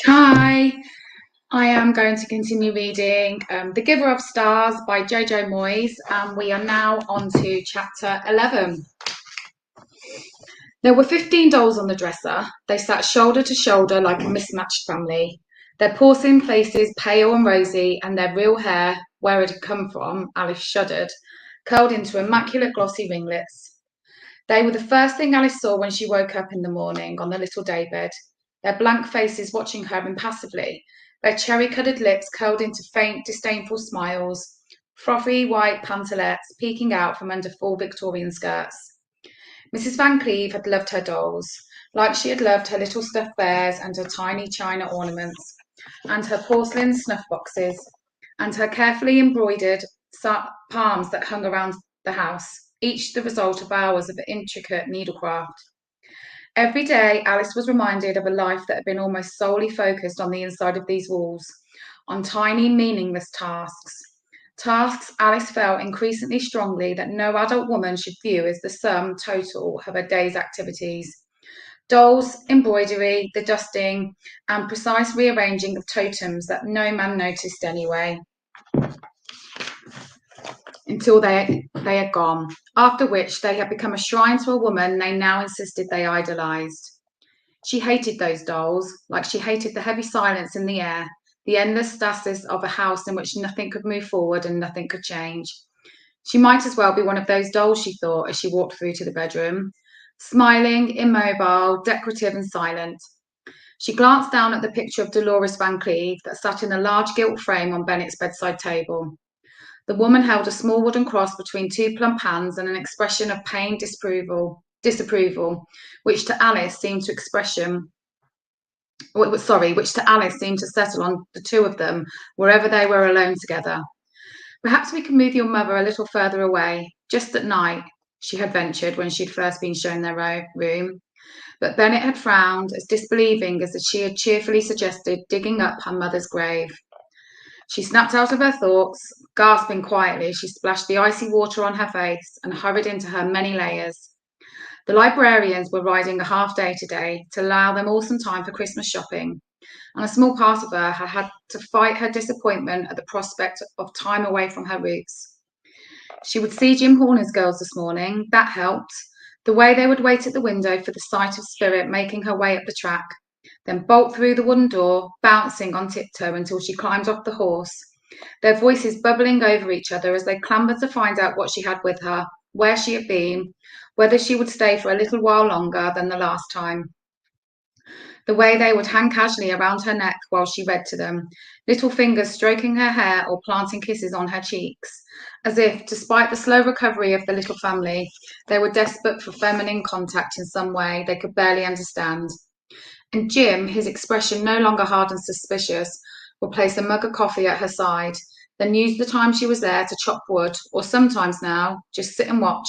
Hi, I am going to continue reading The Giver of Stars by Jojo Moyes, and we are now on to chapter 11. There were 15 dolls on the dresser. They sat shoulder to shoulder like a mismatched family, their porcelain faces pale and rosy, and their real hair, where it had come from, Alice shuddered, curled into immaculate glossy ringlets. They were the first thing Alice saw when she woke up in the morning on the little daybed, their blank faces watching her impassively, their cherry-coloured lips curled into faint, disdainful smiles, frothy white pantalettes peeking out from under full Victorian skirts. Mrs. Van Cleve had loved her dolls, like she had loved her little stuffed bears and her tiny china ornaments, and her porcelain snuff boxes, and her carefully embroidered palms that hung around the house, each the result of hours of intricate needlecraft. Every day, Alice was reminded of a life that had been almost solely focused on the inside of these walls, on tiny, meaningless tasks. Tasks Alice felt increasingly strongly that no adult woman should view as the sum total of her day's activities. Dolls, embroidery, the dusting, and precise rearranging of totems that no man noticed anyway, until they had gone, after which they had become a shrine to a woman they now insisted they idolised. She hated those dolls, like she hated the heavy silence in the air, the endless stasis of a house in which nothing could move forward and nothing could change. She might as well be one of those dolls, she thought, as she walked through to the bedroom, smiling, immobile, decorative and silent. She glanced down at the picture of Dolores Van Cleve that sat in a large gilt frame on Bennett's bedside table. The woman held a small wooden cross between two plump hands and an expression of pained disapproval, which to Alice seemed to settle on the two of them wherever they were alone together. Perhaps we can move your mother a little further away, just at night, she had ventured when she'd first been shown their room. But Bennett had frowned, as disbelieving as she had cheerfully suggested digging up her mother's grave. She snapped out of her thoughts. Gasping quietly, she splashed the icy water on her face and hurried into her many layers. The librarians were riding a half day today to allow them all some time for Christmas shopping, and a small part of her had to fight her disappointment at the prospect of time away from her roots. She would see Jim Horner's girls this morning. That helped. The way they would wait at the window for the sight of Spirit making her way up the track, then bolt through the wooden door, bouncing on tiptoe until she climbed off the horse, their voices bubbling over each other as they clambered to find out what she had with her, where she had been, whether she would stay for a little while longer than the last time. The way they would hang casually around her neck while she read to them, little fingers stroking her hair or planting kisses on her cheeks, as if, despite the slow recovery of the little family, they were desperate for feminine contact in some way they could barely understand. And Jim, his expression no longer hard and suspicious, would place a mug of coffee at her side, then use the time she was there to chop wood, or sometimes now just sit and watch,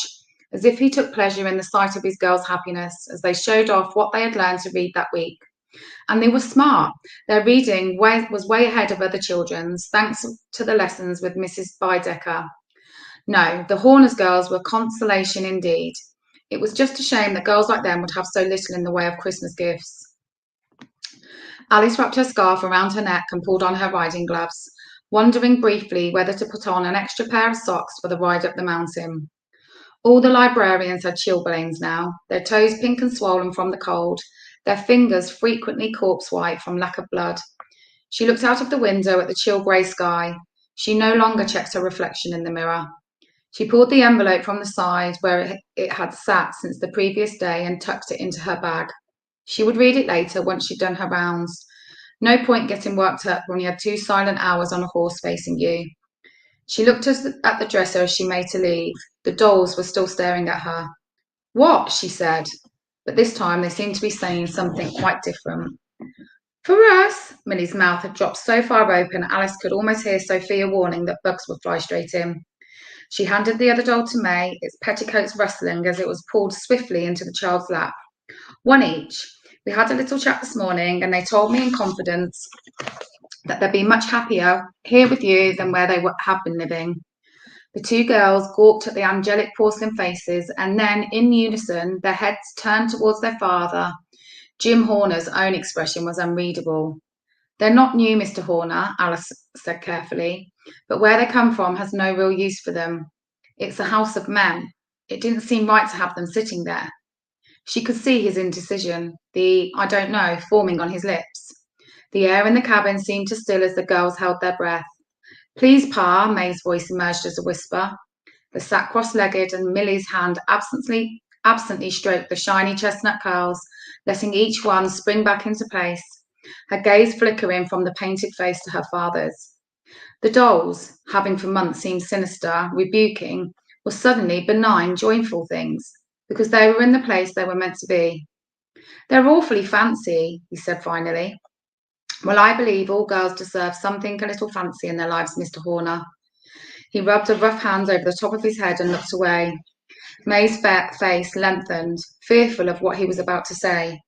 as if he took pleasure in the sight of his girls' happiness as they showed off what they had learned to read that week. And they were smart. Their reading was way ahead of other children's, thanks to the lessons with Mrs. Baedeker. No, the Horners girls were consolation indeed. It was just a shame that girls like them would have so little in the way of Christmas gifts. Alice wrapped her scarf around her neck and pulled on her riding gloves, wondering briefly whether to put on an extra pair of socks for the ride up the mountain. All the librarians had chilblains now, their toes pink and swollen from the cold, their fingers frequently corpse white from lack of blood. She looked out of the window at the chill grey sky. She no longer checked her reflection in the mirror. She pulled the envelope from the side where it had sat since the previous day and tucked it into her bag. She would read it later once she'd done her rounds. No point getting worked up when you had 2 silent hours on a horse facing you. She looked at the dresser as she made to leave. The dolls were still staring at her. What? She said. But this time they seemed to be saying something quite different. For us, Millie's mouth had dropped so far open Alice could almost hear Sophia warning that bugs would fly straight in. She handed the other doll to May, its petticoats rustling as it was pulled swiftly into the child's lap. One each. We had a little chat this morning, and they told me in confidence that they'd be much happier here with you than where they have been living. The 2 girls gawped at the angelic porcelain faces, and then, in unison, their heads turned towards their father. Jim Horner's own expression was unreadable. They're not new, Mr. Horner, Alice said carefully, but where they come from has no real use for them. It's a house of men. It didn't seem right to have them sitting there. She could see his indecision, the "I don't know" forming on his lips. The air in the cabin seemed to still as the girls held their breath. "Please, Pa," May's voice emerged as a whisper. The sat cross-legged, and Millie's hand absently stroked the shiny chestnut curls, letting each one spring back into place, her gaze flickering from the painted face to her father's. The dolls, having for months seemed sinister, rebuking, were suddenly benign, joyful things, because they were in the place they were meant to be. "They're awfully fancy," he said finally. "Well, I believe all girls deserve something a little fancy in their lives, Mr. Horner." He rubbed a rough hand over the top of his head and looked away. May's face lengthened, fearful of what he was about to say.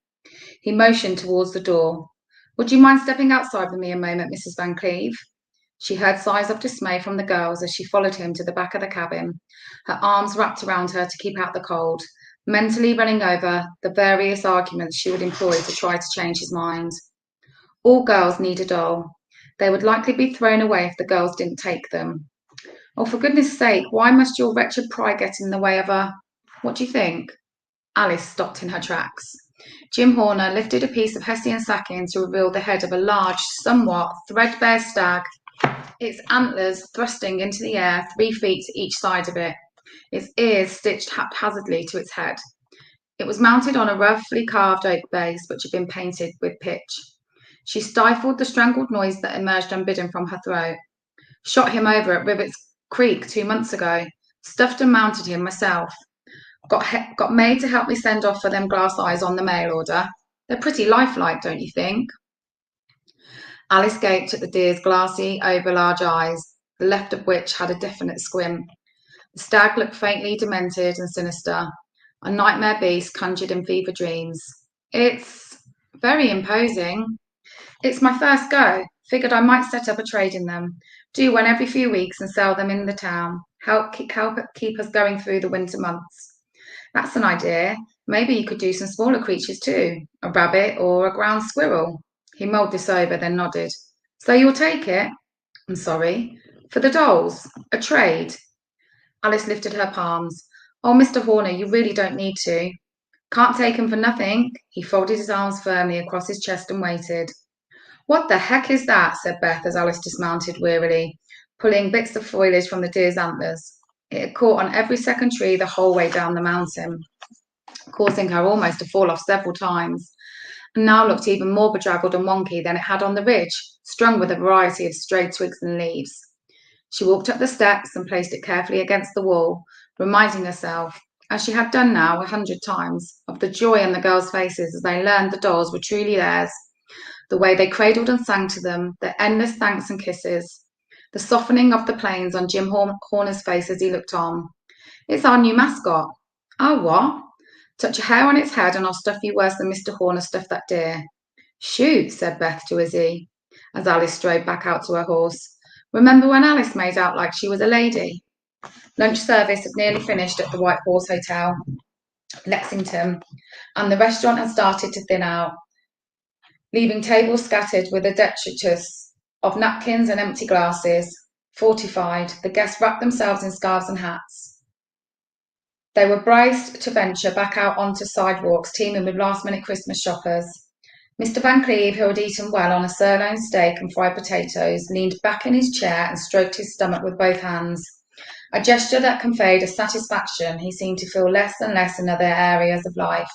He motioned towards the door. "Would you mind stepping outside with me a moment, Mrs. Van Cleve?" She heard sighs of dismay from the girls as she followed him to the back of the cabin, her arms wrapped around her to keep out the cold, mentally running over the various arguments she would employ to try to change his mind. All girls need a doll. They would likely be thrown away if the girls didn't take them. "Oh, for goodness sake, why must your wretched pride get in the way of a— What do you think?" Alice stopped in her tracks. Jim Horner lifted a piece of Hessian sacking to reveal the head of a large, somewhat threadbare stag, its antlers thrusting into the air 3 feet to each side of it, its ears stitched haphazardly to its head. It was mounted on a roughly carved oak base which had been painted with pitch. She stifled the strangled noise that emerged unbidden from her throat. "Shot him over at Rivets Creek 2 months ago. Stuffed and mounted him myself. Got Maid to help me send off for them glass eyes on the mail order. They're pretty lifelike, don't you think?" Alice gaped at the deer's glassy, over-large eyes, the left of which had a definite squint. The stag looked faintly demented and sinister, a nightmare beast conjured in fever dreams. "It's very imposing. It's my first go. Figured I might set up a trade in them. Do one every few weeks and sell them in the town. Help keep us going through the winter months." "That's an idea. Maybe you could do some smaller creatures too. A rabbit or a ground squirrel." He mulled this over, then nodded. "So you'll take it?" "I'm sorry." "For the dolls? A trade?" Alice lifted her palms. "Oh, Mr. Horner, you really don't need to." "Can't take 'em for nothing." He folded his arms firmly across his chest and waited. "What the heck is that?" said Beth as Alice dismounted wearily, pulling bits of foliage from the deer's antlers. It had caught on every second tree the whole way down the mountain, causing her almost to fall off several times, and now looked even more bedraggled and wonky than it had on the ridge, strung with a variety of stray twigs and leaves. She walked up the steps and placed it carefully against the wall, reminding herself, as she had done now 100 times, of the joy on the girls' faces as they learned the dolls were truly theirs, the way they cradled and sang to them, their endless thanks and kisses, the softening of the planes on Jim Horner's face as he looked on. "It's our new mascot." "Our what?" "Touch a hair on its head and I'll stuff you worse than Mr. Horner stuffed that deer." "Shoot," said Beth to Izzy, as Alice strode back out to her horse. "Remember when Alice made out like she was a lady?" Lunch service had nearly finished at the White Horse Hotel, Lexington, and the restaurant had started to thin out, leaving tables scattered with a detritus of napkins and empty glasses. Fortified, the guests wrapped themselves in scarves and hats. They were braced to venture back out onto sidewalks teeming with last-minute Christmas shoppers. Mr. Van Cleve, who had eaten well on a sirloin steak and fried potatoes, leaned back in his chair and stroked his stomach with both hands, a gesture that conveyed a satisfaction he seemed to feel less and less in other areas of life.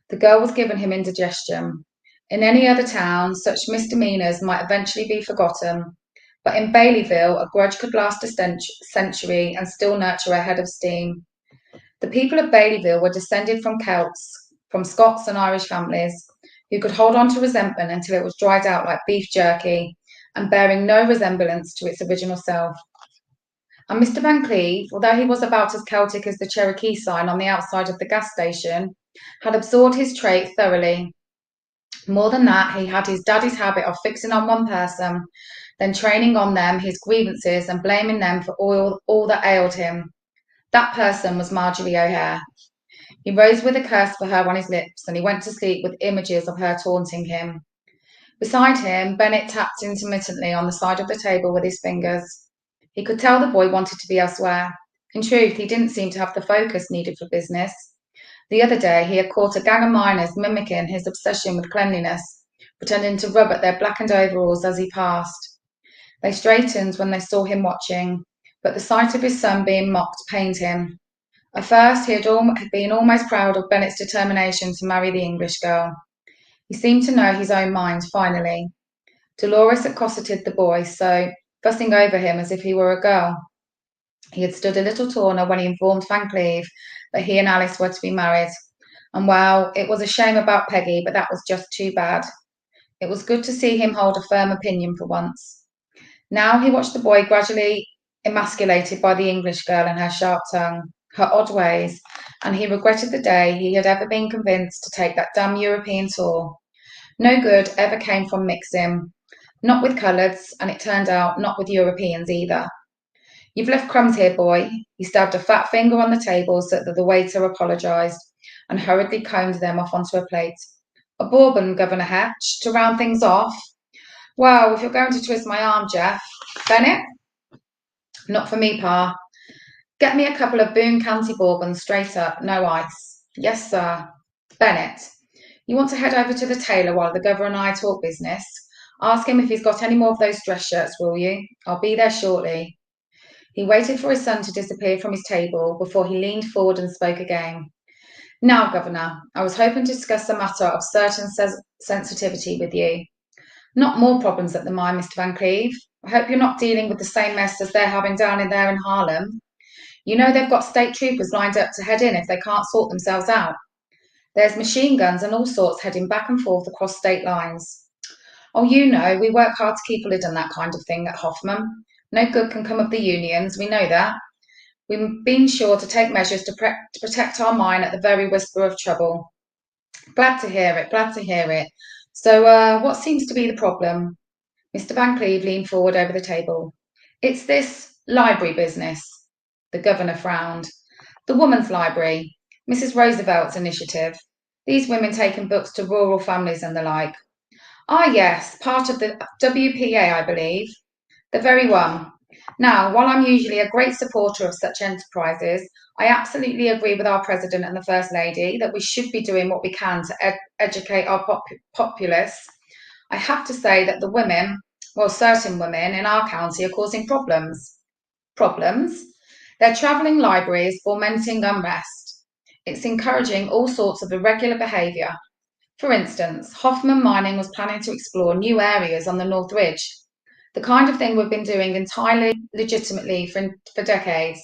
The girl was giving him indigestion. In any other town, such misdemeanors might eventually be forgotten, but in Baileyville, a grudge could last a century and still nurture a head of steam. The people of Baileyville were descended from Celts, from Scots and Irish families, who could hold on to resentment until it was dried out like beef jerky and bearing no resemblance to its original self. And Mr. Van Cleve, although he was about as Celtic as the Cherokee sign on the outside of the gas station, had absorbed his trait thoroughly. More than that, he had his daddy's habit of fixing on one person, then training on them his grievances and blaming them for all that ailed him. That person was Marjorie O'Hare. He rose with a curse for her on his lips, and he went to sleep with images of her taunting him. Beside him, Bennett tapped intermittently on the side of the table with his fingers. He could tell the boy wanted to be elsewhere. In truth, he didn't seem to have the focus needed for business. The other day, he had caught a gang of miners mimicking his obsession with cleanliness, pretending to rub at their blackened overalls as he passed. They straightened when they saw him watching, but the sight of his son being mocked pained him. At first, he had been almost proud of Bennett's determination to marry the English girl. He seemed to know his own mind, finally. Dolores had cosseted the boy, so fussing over him as if he were a girl. He had stood a little taller when he informed Van Cleve that he and Alice were to be married. And well, it was a shame about Peggy, but that was just too bad. It was good to see him hold a firm opinion for once. Now he watched the boy gradually emasculated by the English girl and her sharp tongue, her odd ways, and he regretted the day he had ever been convinced to take that damn European tour. No good ever came from mixing, not with coloureds, and it turned out not with Europeans either. You've left crumbs here, boy. He stabbed a fat finger on the table so that the waiter apologised and hurriedly combed them off onto a plate. A bourbon, Governor Hatch, to round things off. Well, if you're going to twist my arm, Jeff. Bennett? Not for me, Pa. Get me a couple of Boone County bourbons straight up, no ice. Yes, sir. Bennett, you want to head over to the tailor while the governor and I talk business? Ask him if he's got any more of those dress shirts, will you? I'll be there shortly. He waited for his son to disappear from his table before he leaned forward and spoke again. Now, Governor, I was hoping to discuss a matter of certain sensitivity with you. Not more problems at the mine, Mr. Van Cleve. I hope you're not dealing with the same mess as they're having down in there in Harlem. You know they've got state troopers lined up to head in if they can't sort themselves out. There's machine guns and all sorts heading back and forth across state lines. Oh, you know, we work hard to keep a lid on that kind of thing at Hoffman. No good can come of the unions, we know that. We've been sure to take measures to protect our mine at the very whisper of trouble. Glad to hear it, glad to hear it. So, what seems to be the problem? Mr. Van Cleve leaned forward over the table. It's this library business. The governor frowned. The Woman's Library, Mrs. Roosevelt's initiative. These women taking books to rural families and the like. Ah, yes, part of the WPA, I believe. The very one. Now, while I'm usually a great supporter of such enterprises, I absolutely agree with our President and the First Lady that we should be doing what we can to educate our populace. I have to say that the women, well, certain women in our county are causing problems. Problems? They're travelling libraries, fomenting unrest. It's encouraging all sorts of irregular behaviour. For instance, Hoffman Mining was planning to explore new areas on the North Ridge, the kind of thing we've been doing entirely legitimately for decades.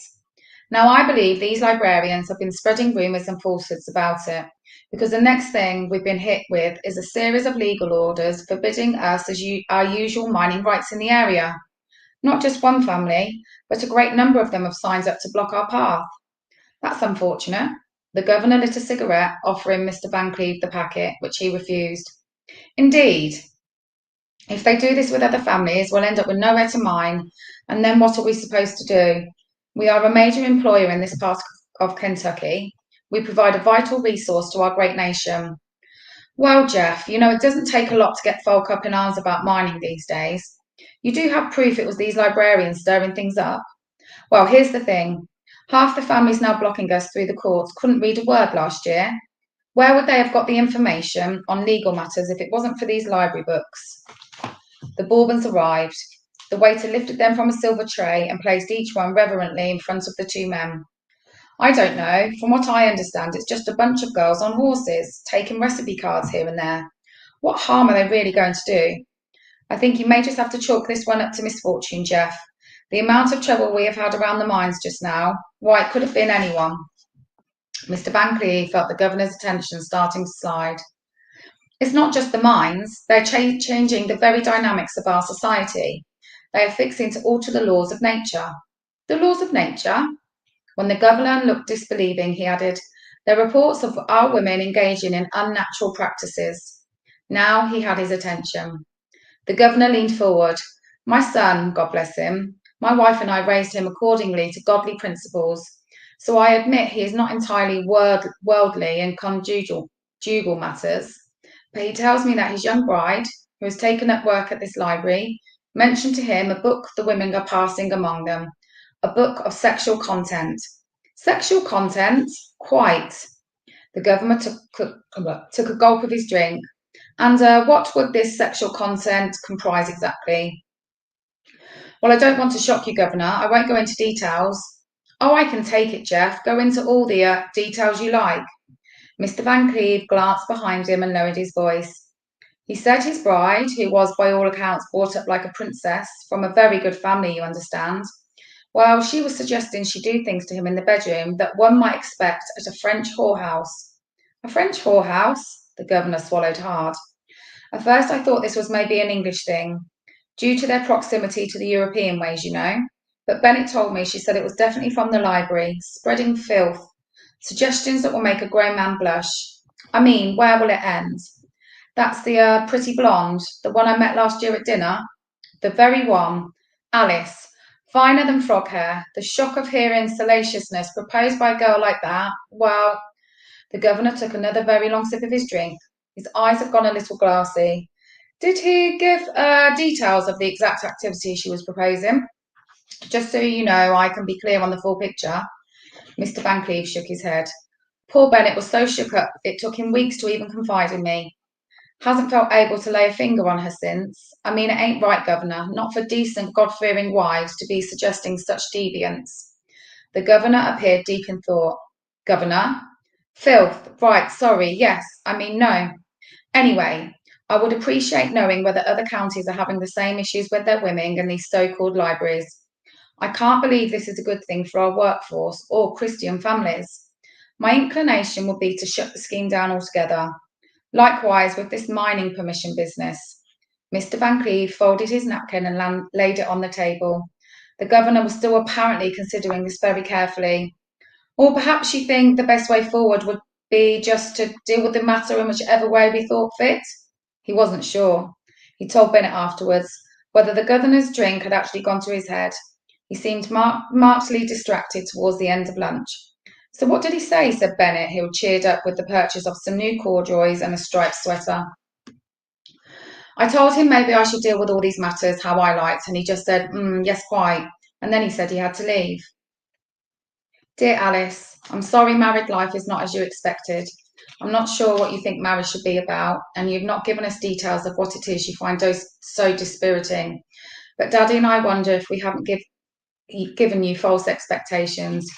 Now, I believe these librarians have been spreading rumours and falsehoods about it, because the next thing we've been hit with is a series of legal orders forbidding us our usual mining rights in the area. Not just one family, but a great number of them have signed up to block our path. That's unfortunate. The governor lit a cigarette, offering Mr. Van Cleve the packet, which he refused. Indeed. If they do this with other families, we'll end up with nowhere to mine, and then what are we supposed to do? We are a major employer in this part of Kentucky. We provide a vital resource to our great nation. Well, Jeff, you know, it doesn't take a lot to get folk up in arms about mining these days. You do have proof it was these librarians stirring things up? Well, here's the thing. Half the families now blocking us through the courts couldn't read a word last year. Where would they have got the information on legal matters if it wasn't for these library books? The bourbons arrived. The waiter lifted them from a silver tray and placed each one reverently in front of the two men. I don't know. From what I understand, it's just a bunch of girls on horses, taking recipe cards here and there. What harm are they really going to do? I think you may just have to chalk this one up to misfortune, Jeff. The amount of trouble we have had around the mines just now, why, it could have been anyone. Mr. Van Cleve felt the governor's attention starting to slide. It's not just the mines, they're changing the very dynamics of our society. They are fixing to alter the laws of nature. The laws of nature? When the governor looked disbelieving, he added, there are reports of our women engaging in unnatural practices. Now he had his attention. The governor leaned forward. My son, God bless him, my wife and I raised him accordingly to godly principles, so I admit he is not entirely worldly in conjugal matters, but he tells me that his young bride, who has taken up work at this library, mentioned to him a book the women are passing among them, a book of sexual content. Sexual content? Quite. The governor took a gulp of his drink. And what would this sexual content comprise exactly? Well, I don't want to shock you, Governor. I won't go into details. Oh, I can take it, Jeff. Go into all the details you like. Mr. Van Cleve glanced behind him and lowered his voice. He said his bride, who was by all accounts brought up like a princess, from a very good family, you understand, well, she was suggesting she do things to him in the bedroom that one might expect at a French whorehouse. A French whorehouse? The governor swallowed hard. At first I thought this was maybe an English thing, due to their proximity to the European ways, you know. But Bennett told me she said it was definitely from the library, spreading filth, suggestions that will make a grown man blush. I mean, where will it end? That's the pretty blonde, the one I met last year at dinner. The very one. Alice. Finer than frog hair. The shock of hearing salaciousness proposed by a girl like that. Well, the governor took another very long sip of his drink. His eyes had gone a little glassy. Did he give details of the exact activity she was proposing? Just so you know, I can be clear on the full picture. Mr. Van Cleve shook his head. Poor Bennett was so shook up it took him weeks to even confide in me. Hasn't felt able to lay a finger on her since. I mean, it ain't right, Governor, not for decent, God-fearing wives to be suggesting such deviance. The governor appeared deep in thought. Governor? Filth, right, sorry, yes, I mean no. Anyway, I would appreciate knowing whether other counties are having the same issues with their women in these so-called libraries. I can't believe this is a good thing for our workforce or Christian families. My inclination would be to shut the scheme down altogether. Likewise with this mining permission business. Mr. Van Cleve folded his napkin and laid it on the table. The governor was still apparently considering this very carefully. Or perhaps you think the best way forward would be just to deal with the matter in whichever way we thought fit? He wasn't sure. He told Bennett afterwards whether the governor's drink had actually gone to his head. He seemed markedly distracted towards the end of lunch. So what did he say? Said Bennett, who cheered up with the purchase of some new corduroys and a striped sweater. I told him maybe I should deal with all these matters how I liked, and he just said, yes, quite. And then he said he had to leave. Dear Alice, I'm sorry married life is not as you expected. I'm not sure what you think marriage should be about, and you've not given us details of what it is you find so dispiriting. But Daddy and I wonder if we haven't given you false expectations.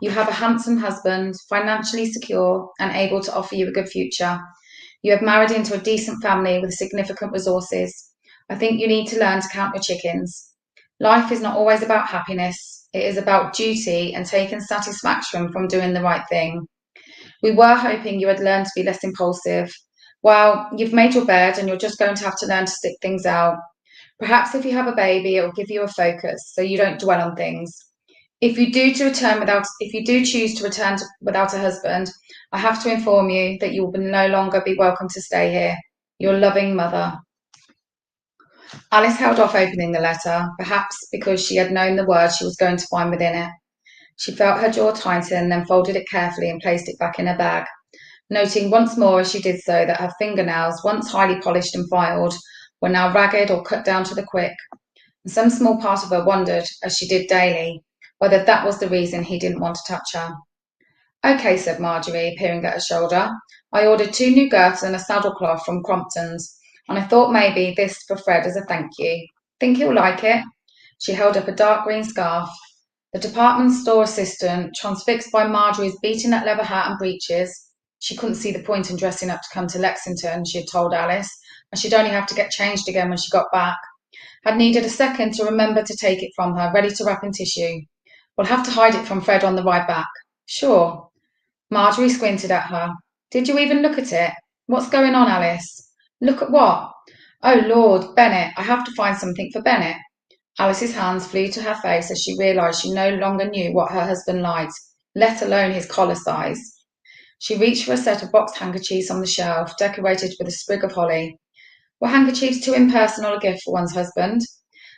You have a handsome husband, financially secure and able to offer you a good future. You have married into a decent family with significant resources. I think you need to learn to count your chickens. Life is not always about happiness. It is about duty and taking satisfaction from doing the right thing. We were hoping you had learned to be less impulsive. Well, you've made your bed and you're just going to have to learn to stick things out. Perhaps if you have a baby, it will give you a focus so you don't dwell on things. If you do choose to return without a husband, I have to inform you that you will no longer be welcome to stay here. Your loving mother. Alice held off opening the letter, perhaps because she had known the words she was going to find within it. She felt her jaw tighten, then folded it carefully and placed it back in her bag, noting once more as she did so that her fingernails, once highly polished and filed, were now ragged or cut down to the quick. And some small part of her wondered, as she did daily, whether that was the reason he didn't want to touch her. Okay, said Marjorie, peering at her shoulder. I ordered 2 new girths and a saddlecloth from Crompton's, and I thought maybe this for Fred as a thank you. Think he'll like it? She held up a dark green scarf. The department store assistant, transfixed by Marjorie's beaten-up leather hat and breeches, she couldn't see the point in dressing up to come to Lexington, she had told Alice, and she'd only have to get changed again when she got back, had needed a second to remember to take it from her, ready to wrap in tissue. We'll have to hide it from Fred on the ride back. Sure. Marjorie squinted at her. Did you even look at it? What's going on, Alice? Look at what? Oh, Lord, Bennett. I have to find something for Bennett. Alice's hands flew to her face as she realised she no longer knew what her husband liked, let alone his collar size. She reached for a set of boxed handkerchiefs on the shelf, decorated with a sprig of holly. Were handkerchiefs too impersonal a gift for one's husband?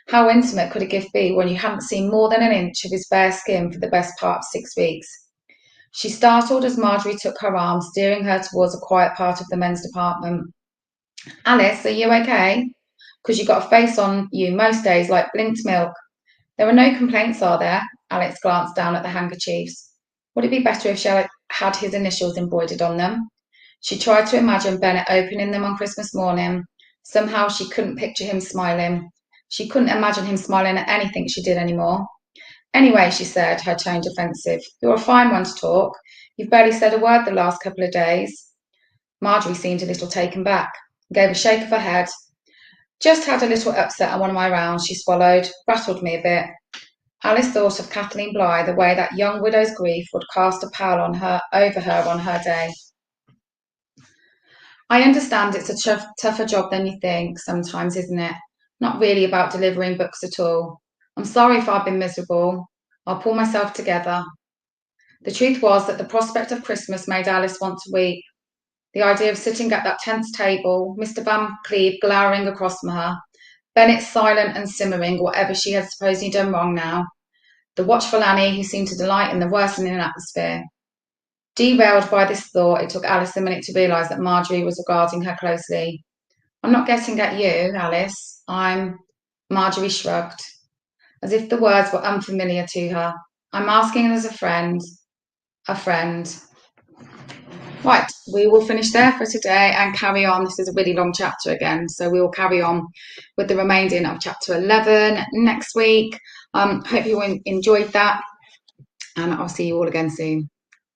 How intimate could a gift be when you hadn't seen more than an inch of his bare skin for the best part of 6 weeks? She startled as Marjorie took her arm, steering her towards a quiet part of the men's department. Alice, are you okay? Because you've got a face on you most days like blinked milk. There are no complaints, are there? Alex glanced down at the handkerchiefs. Would it be better if she had his initials embroidered on them? She tried to imagine Bennett opening them on Christmas morning. Somehow she couldn't picture him smiling. She couldn't imagine him smiling at anything she did anymore. Anyway, she said, her tone defensive, you're a fine one to talk. You've barely said a word the last couple of days. Marjorie seemed a little taken back, gave a shake of her head. Just had a little upset on one of my rounds, she swallowed, rattled me a bit. Alice thought of Kathleen Bligh, the way that young widow's grief would cast a pall over her on her day. I understand it's a tougher job than you think sometimes, isn't it? Not really about delivering books at all. I'm sorry if I've been miserable. I'll pull myself together. The truth was that the prospect of Christmas made Alice want to weep. The idea of sitting at that tense table, Mr. Van Cleve glowering across from her, Bennett silent and simmering whatever she had supposedly done wrong now, the watchful Annie who seemed to delight in the worsening atmosphere. Derailed by this thought, it took Alice a minute to realise that Marjorie was regarding her closely. I'm not getting at you, Alice. Marjorie shrugged, as if the words were unfamiliar to her. I'm asking as a friend. A friend. Right, we will finish there for today and carry on. This is a really long chapter again, so we will carry on with the remainder of chapter 11 next week. Hope you enjoyed that, and I'll see you all again soon.